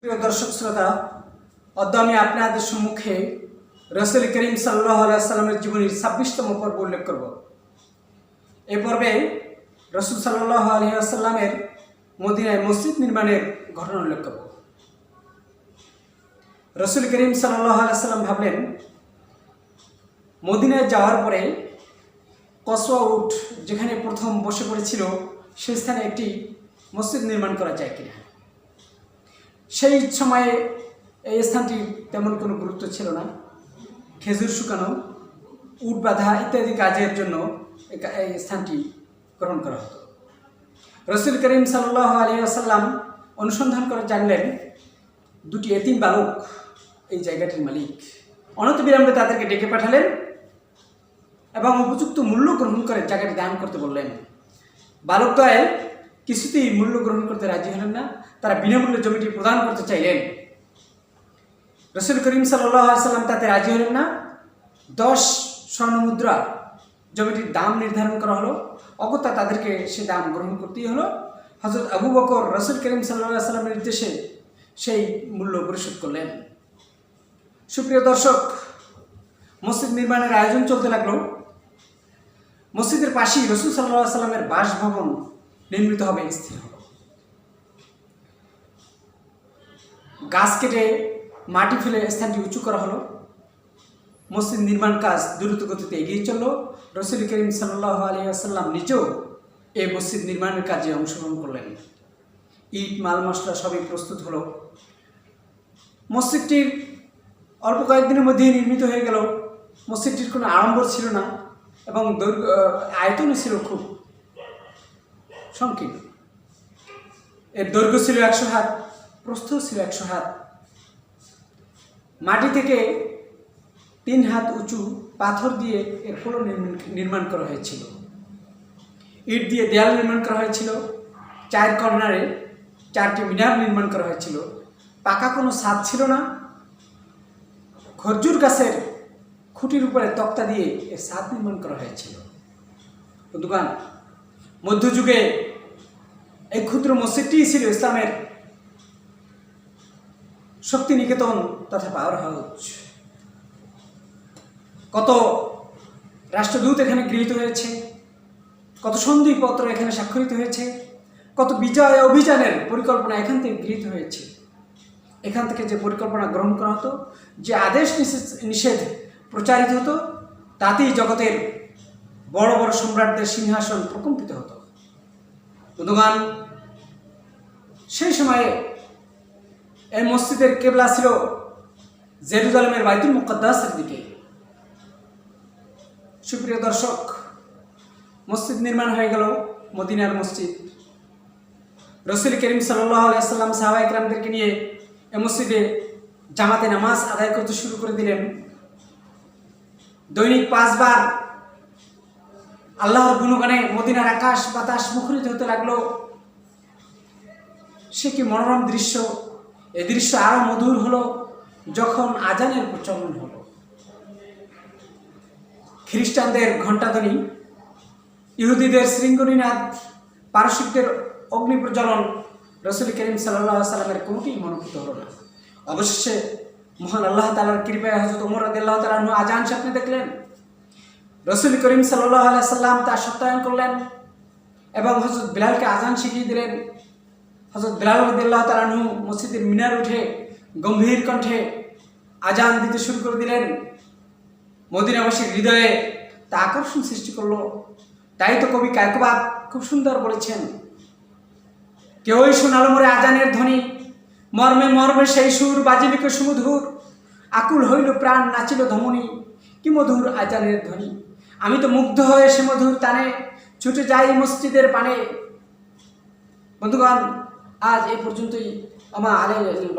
প্রিয় দর্শক শ্রোতা, অদ্য আমি আপনাদের সম্মুখে রসুল করিম সাল্লাল্লাহু আলাইহি সাল্লামের জীবনীর 26তম পর্ব উল্লেখ করব। এই পর্বে রসুল সাল্লাল্লাহু আলাইহি সাল্লামের মদিনায় মসজিদ নির্মাণের ঘটনা উল্লেখ করব। রসুল করিম সাল্লাল্লাহু আলাইহি সাল্লাম ভাবলেন, মদিনায় যাওয়ার পরে কসওয়া উট যেখানে প্রথম বসে পড়েছিল সেই স্থানে একটি মসজিদ নির্মাণ করা যায় কিনা। সেই সময়ে এই স্থানটি তেমন কোনো গুরুত্ব ছিল না। খেজুর শুকানো, উট বাঁধা ইত্যাদি কাজের জন্য এই স্থানটি গ্রহণ করা হতো। রসুল করিম সাল্লাল্লাহু আলাইহি ওয়াসাল্লাম অনুসন্ধান করে জানলেন দুটি এতিম বালক এই জায়গাটির মালিক। অনতিবিলম্বে তাদেরকে ডেকে পাঠালেন এবং উপযুক্ত মূল্য গ্রহণ করে জায়গাটি দান করতে বললেন। বালকদ্বয় কিছুতেই মূল্য গ্রহণ করতে রাজি হলেন না। তারা বিনামূল্যে জমিটি প্রদান করতে চাইলেন। রসুল করিম সাল্লাল্লাহু আলাইহি ওয়াসাল্লাম তাতে রাজি হলেন না। 10 স্বর্ণমুদ্রা জমিটির দাম নির্ধারণ করা হলো। অগত্যা তাদেরকে সে দাম গ্রহণ করতেই হলো। হযরত আবু বকর রসুল করিম সাল্লাল্লাহু আলাইহি ওয়াসাল্লামের নির্দেশে সেই মূল্য পরিশোধ করলেন। সুপ্রিয় দর্শক, মসজিদ নির্মাণের আয়োজন চলতে লাগলো। মসজিদের পাশেই রসুল সাল্লাল্লাহু আলাইহি ওয়াসাল্লামের বাসভবন নির্মিত হবে স্থির হলো। গাছ কেটে মাটি ফেলে স্থানটি উঁচু করা হলো। মসজিদ নির্মাণ কাজ দ্রুত গতিতে এগিয়ে চলল। রসুল করিম সাল্লাল্লাহু আলাইহি ওয়াসাল্লাম নিজেও এই মসজিদ নির্মাণের কাজে অংশগ্রহণ করলেন। ইট, মাল মশলা সবই প্রস্তুত হলো। মসজিদটির অল্প কয়েকদিনের মধ্যেই নির্মিত হয়ে গেল। মসজিদটির কোনো আড়ম্বর ছিল না এবং আয়তনও ছিল খুব সংকীর্ণ। এর দৈর্ঘ্য ছিল 100 হাত, প্রস্থ ছিল 100 হাত। মাটি থেকে 3 হাত উঁচু পাথর দিয়ে এর ফলক নির্মাণ করা হয়েছিল। ইট দিয়ে দেয়াল নির্মাণ করা হয়েছিল। 4 কর্নারে 4টি মিনার নির্মাণ করা হয়েছিল। পাকা কোনো ছাদ ছিল না। খরজুর গাছের খুঁটির উপরে তক্তা দিয়ে এর ছাদ নির্মাণ করা হয়েছিল। বন্ধুগণ, মধ্যযুগে এই ক্ষুদ্র মসজিদটিই ছিল ইসলামের শক্তি নিকেতন তথা পাওয়ার হাউস। কত রাষ্ট্রদূত এখানে গৃহীত হয়েছে, কত সন্ধিপত্র এখানে স্বাক্ষরিত হয়েছে, কত বিজয় অভিযানের পরিকল্পনা এখান থেকে গৃহীত হয়েছে। এখান থেকে যে পরিকল্পনা গ্রহণ করা হতো, যে আদেশ নিষেধ প্রচারিত হতো, তাতেই জগতের বড় বড় সম্রাটদের সিংহাসন প্রকম্পিত হতো। বন্ধুগণ, সেই সময়ে এই মসজিদের কেবলা ছিল জেরুজালেমের বাইতুল মুকাদ্দাসের দিকে। সুপ্রিয় দর্শক, মসজিদ নির্মাণ হয়ে গেল, মদিনার মসজিদ। রসুল করিম সাল্লাল্লাহু আলাইহি ওয়াসাল্লাম সাহাবায়ে কেরামদেরকে নিয়ে এই মসজিদে জামাতে নামাজ আদায় করতে শুরু করে দিলেন। দৈনিক 5 বার আল্লাহর গুণগানে মদিনার আকাশ বাতাস মুখরিত হতে লাগলো। সে কি মনোরম দৃশ্য! এই দৃশ্য আরো মধুর হলো যখন আজানের প্রচলন হলো। খ্রিস্টানদের ঘণ্টাধ্বনি, ইহুদিদের শৃঙ্গনীনাদ, পারসিকদের অগ্নি প্রজ্বলন রসুল করিম সাল্লাল্লাহু আলাইহি ওয়াসাল্লামের কোনোটিই মনোভূত হলো না। অবশেষে মহান আল্লাহ তাআলার কৃপায় হযরত ওমর রাদিয়াল্লাহু তাআলা আনহু আজান স্বপ্নে দেখলেন। রসুল করিম সাল্লাল্লাহু আলাইহি ওয়াসাল্লাম তা সত্যায়ন করলেন এবং হযরত বিলালকে আজান শিখিয়ে দিলেন। হযরত বিলাল রাদিয়াল্লাহু তাআলা আনহু মসজিদের মিনার উঠে গম্ভীর কণ্ঠে আজান দিতে শুরু করে দিলেন। মদিনাবাসীর হৃদয়ে তা আকর্ষণ সৃষ্টি করলো। তাই তো কবি কায়কবাদ খুব সুন্দর বলেছেন, কেউই শোনালো মোরে আজানের ধ্বনি, মর্মে মর্মে সেই সুর বাজিলিকে সুমধুর, আকুল হইল প্রাণ নাচিল ধমনী, কি মধুর আজানের ধ্বনি। আমি তো মুগ্ধ হয়ে সে মধুর টানে ছুটে যাই মসজিদের পানে। বন্ধুগণ, আজ এই পর্যন্তই। আমা আলাইকুম।